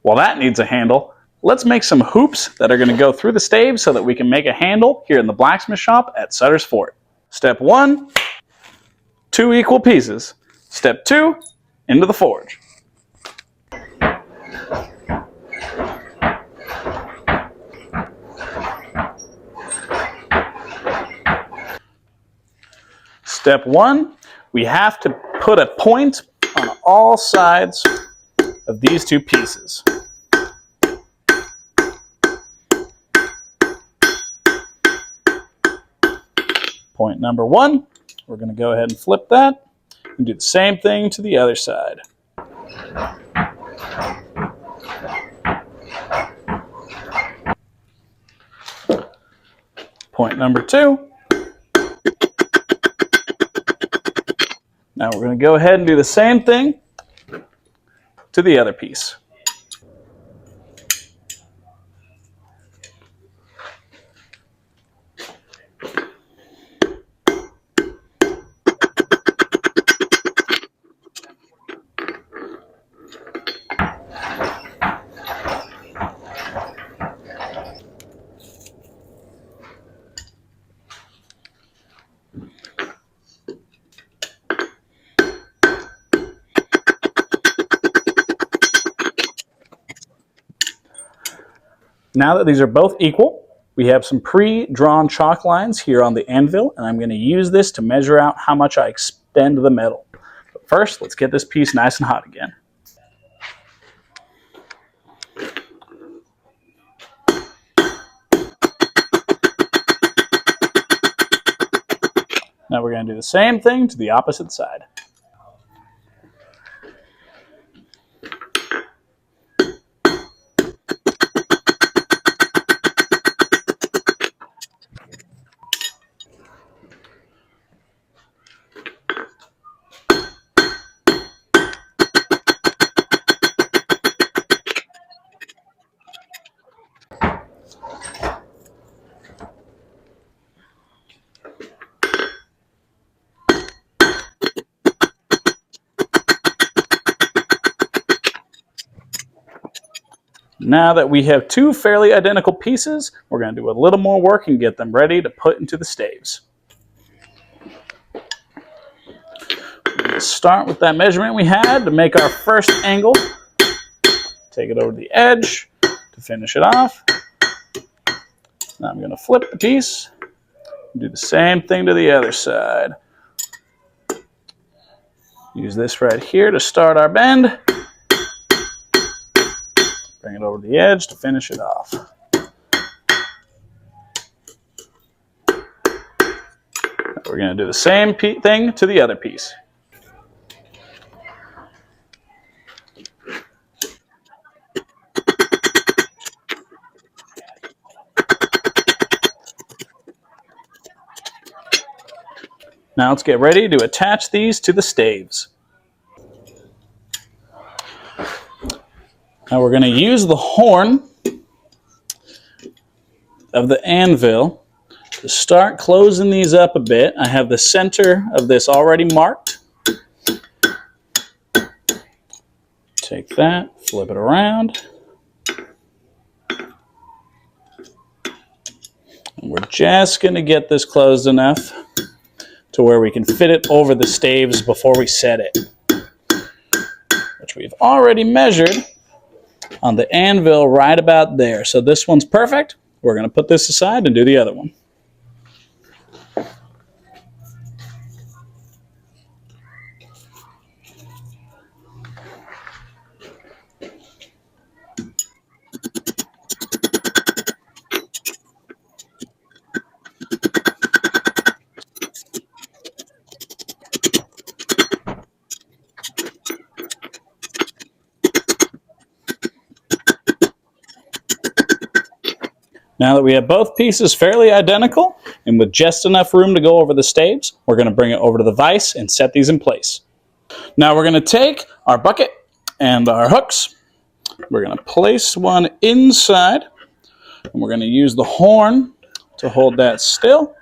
Well, that needs a handle. Let's make some hoops that are going to go through the staves so that we can make a handle here in the blacksmith shop at Sutter's Fort. Step 1, 2 equal pieces. Step 2, into the forge. Step 1, we have to put a point on all sides of these 2 pieces. Point number 1, we're going to go ahead and flip that and do the same thing to the other side. Point number 2. Now we're going to go ahead and do the same thing to the other piece. Now that these are both equal, we have some pre-drawn chalk lines here on the anvil, and I'm going to use this to measure out how much I extend the metal. But first, let's get this piece nice and hot again. Now we're going to do the same thing to the opposite side. Now that we have 2 fairly identical pieces, we're going to do a little more work and get them ready to put into the staves. We're going to start with that measurement we had to make our first angle. Take it over the edge to finish it off. Now I'm going to flip the piece and do the same thing to the other side. Use this right here to start our bend. Bring it over the edge to finish it off. We're going to do the same thing to the other piece. Now let's get ready to attach these to the staves. Now we're going to use the horn of the anvil to start closing these up a bit. I have the center of this already marked. Take that, flip it around. And we're just going to get this closed enough to where we can fit it over the staves before we set it, which we've already measured on the anvil right about there. So this one's perfect. We're going to put this aside and do the other one. Now that we have both pieces fairly identical and with just enough room to go over the staves, we're going to bring it over to the vise and set these in place. Now we're going to take our bucket and our hooks. We're going to place one inside, and we're going to use the horn to hold that still.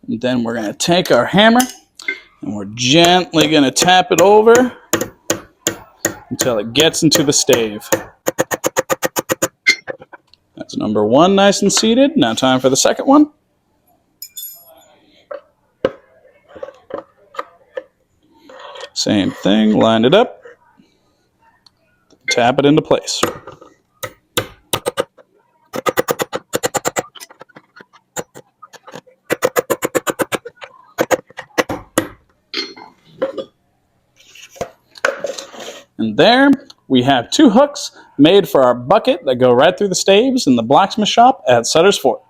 And then we're going to take our hammer and we're gently going to tap it over until it gets into the stave. That's number one nice and seated. Now time for the second one. Same thing, line it up, tap it into place. And there we have two hooks made for our bucket that go right through the staves in the blacksmith shop at Sutter's Fort.